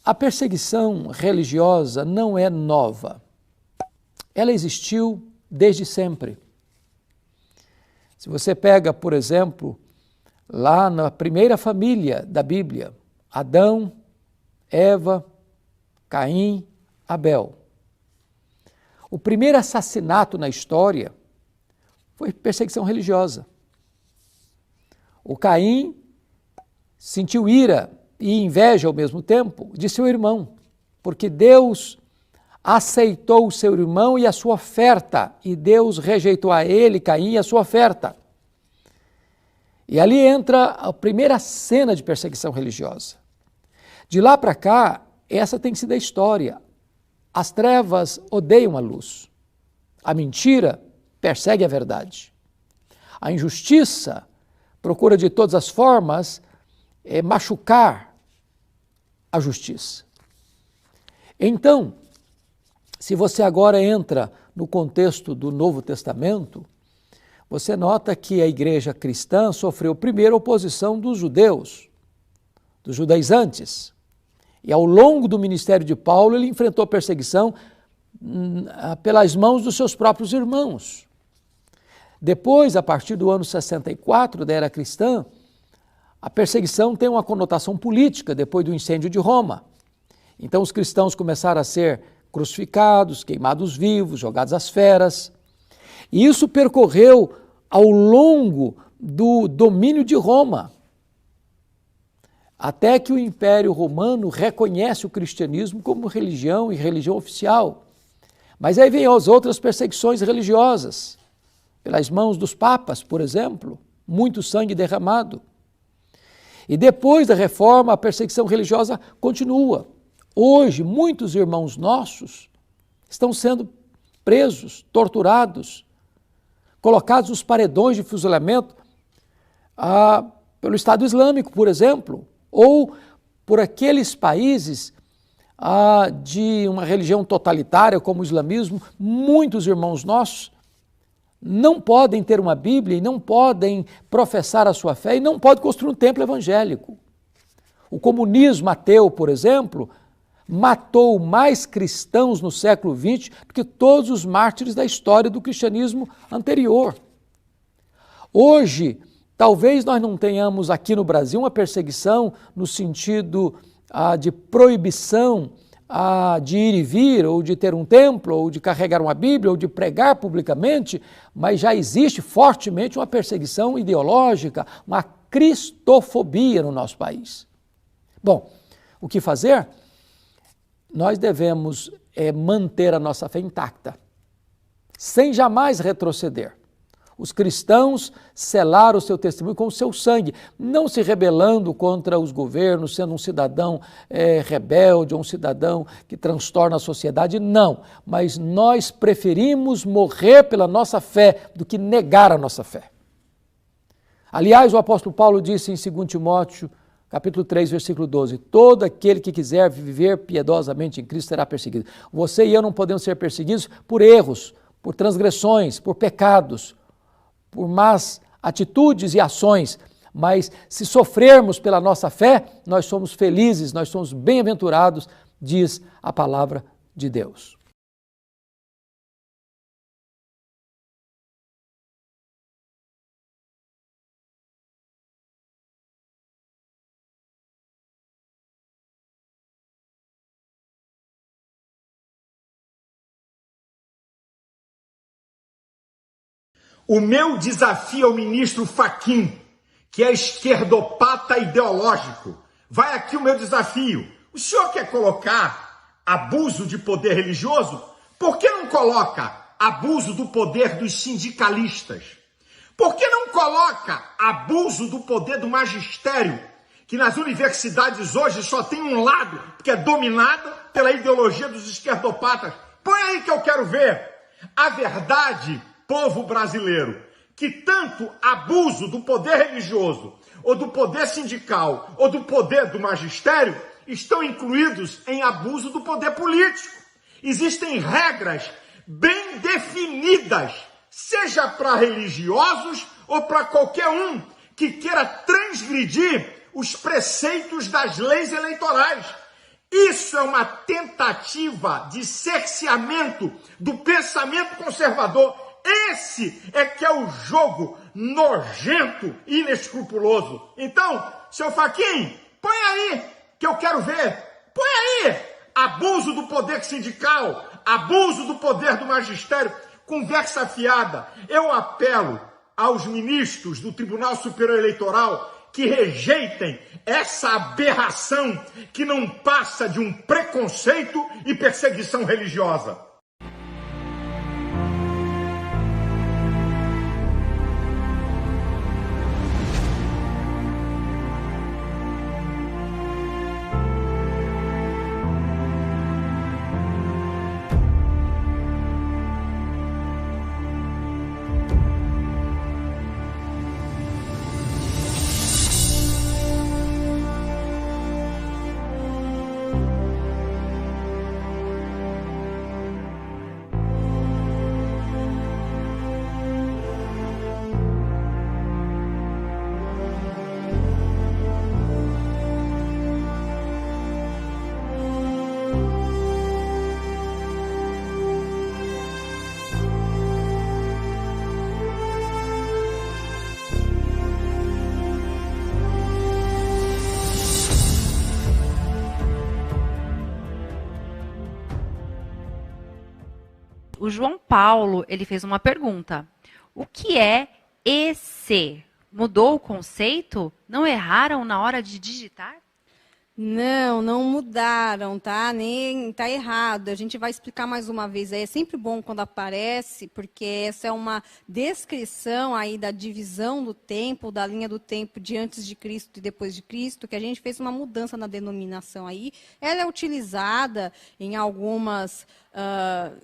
A perseguição religiosa não é nova. Ela existiu desde sempre. Se você pega, por exemplo, lá na primeira família da Bíblia, Adão, Eva, Caim, Abel. O primeiro assassinato na história foi perseguição religiosa. O Caim sentiu ira e inveja ao mesmo tempo de seu irmão, porque Deus aceitou o seu irmão e a sua oferta, e Deus rejeitou a ele, Caim, e a sua oferta. E ali entra a primeira cena de perseguição religiosa. De lá para cá, essa tem sido a história. As trevas odeiam a luz. A mentira persegue a verdade. A injustiça procura de todas as formas machucar a justiça. Então, se você agora entra no contexto do Novo Testamento, você nota que a igreja cristã sofreu primeiro oposição dos judeus, dos judaizantes. E ao longo do ministério de Paulo, ele enfrentou perseguição pelas mãos dos seus próprios irmãos. Depois, a partir do ano 64 da era cristã, a perseguição tem uma conotação política depois do incêndio de Roma. Então os cristãos começaram a ser crucificados, queimados vivos, jogados às feras. E isso percorreu ao longo do domínio de Roma, até que o Império Romano reconhece o cristianismo como religião e religião oficial. Mas aí vem as outras perseguições religiosas, pelas mãos dos papas, por exemplo, muito sangue derramado. E depois da reforma, a perseguição religiosa continua. Hoje, muitos irmãos nossos estão sendo presos, torturados, colocados nos paredões de fuzilamento pelo Estado Islâmico, por exemplo, ou por aqueles países de uma religião totalitária como o islamismo. Muitos irmãos nossos não podem ter uma Bíblia e não podem professar a sua fé e não podem construir um templo evangélico. O comunismo ateu, por exemplo, matou mais cristãos no século XX do que todos os mártires da história do cristianismo anterior. Hoje, talvez nós não tenhamos aqui no Brasil uma perseguição no sentido de proibição de ir e vir, ou de ter um templo, ou de carregar uma Bíblia, ou de pregar publicamente, mas já existe fortemente uma perseguição ideológica, uma cristofobia no nosso país. Bom, o que fazer? Nós devemos manter a nossa fé intacta, sem jamais retroceder. Os cristãos selaram o seu testemunho com o seu sangue, não se rebelando contra os governos, sendo um cidadão rebelde ou um cidadão que transtorna a sociedade, não. Mas nós preferimos morrer pela nossa fé do que negar a nossa fé. Aliás, o apóstolo Paulo disse em 2 Timóteo, capítulo 3, versículo 12, todo aquele que quiser viver piedosamente em Cristo será perseguido. Você e eu não podemos ser perseguidos por erros, por transgressões, por pecados, por más atitudes e ações, mas se sofrermos pela nossa fé, nós somos felizes, nós somos bem-aventurados, diz a palavra de Deus. O meu desafio ao ministro Fachin, que é esquerdopata ideológico, vai aqui o meu desafio. O senhor quer colocar abuso de poder religioso? Por que não coloca abuso do poder dos sindicalistas? Por que não coloca abuso do poder do magistério, que nas universidades hoje só tem um lado, que é dominado pela ideologia dos esquerdopatas? Põe aí que eu quero ver. A verdade, povo brasileiro, que tanto abuso do poder religioso, ou do poder sindical, ou do poder do magistério, estão incluídos em abuso do poder político. Existem regras bem definidas, seja para religiosos ou para qualquer um que queira transgredir os preceitos das leis eleitorais. Isso é uma tentativa de cerceamento do pensamento conservador. Esse é que é o jogo nojento e inescrupuloso. Então, seu Fachin, põe aí, que eu quero ver. Põe aí. Abuso do poder sindical, abuso do poder do magistério, conversa fiada. Eu apelo aos ministros do Tribunal Superior Eleitoral que rejeitem essa aberração que não passa de um preconceito e perseguição religiosa. O João Paulo, ele fez uma pergunta. O que é EC? Mudou o conceito? Não erraram na hora de digitar? Não, não mudaram, tá? Nem tá errado. A gente vai explicar mais uma vez. É sempre bom quando aparece, porque essa é uma descrição aí da divisão do tempo, da linha do tempo de antes de Cristo e depois de Cristo, que a gente fez uma mudança na denominação aí. Ela é utilizada em algumas,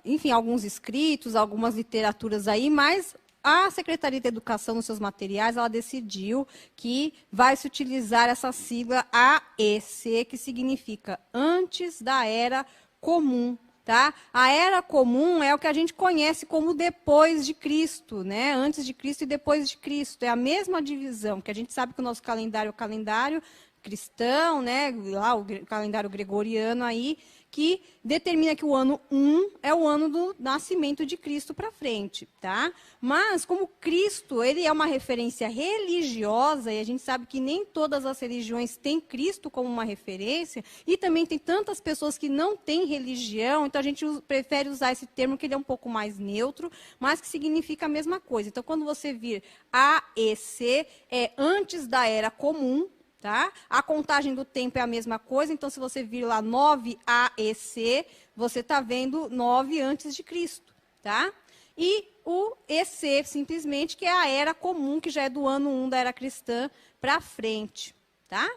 enfim, alguns escritos, algumas literaturas aí, mas a Secretaria de Educação, nos seus materiais, ela decidiu que vai se utilizar essa sigla AEC, que significa antes da Era Comum. Tá? A Era Comum é o que a gente conhece como depois de Cristo, né? Antes de Cristo e depois de Cristo. É a mesma divisão, que a gente sabe que o nosso calendário é o calendário cristão, né? Lá o calendário gregoriano aí, que determina que o ano 1 é o ano do nascimento de Cristo para frente, tá? Mas como Cristo, ele é uma referência religiosa, e a gente sabe que nem todas as religiões têm Cristo como uma referência, e também tem tantas pessoas que não têm religião, então a gente prefere usar esse termo que ele é um pouco mais neutro, mas que significa a mesma coisa. Então, quando você vir AEC, é antes da Era Comum. Tá? A contagem do tempo é a mesma coisa, então se você vir lá 9 AEC, você está vendo 9 antes de Cristo. Tá? E o EC, simplesmente, que é a Era Comum, que já é do ano 1 da Era Cristã para frente. Tá?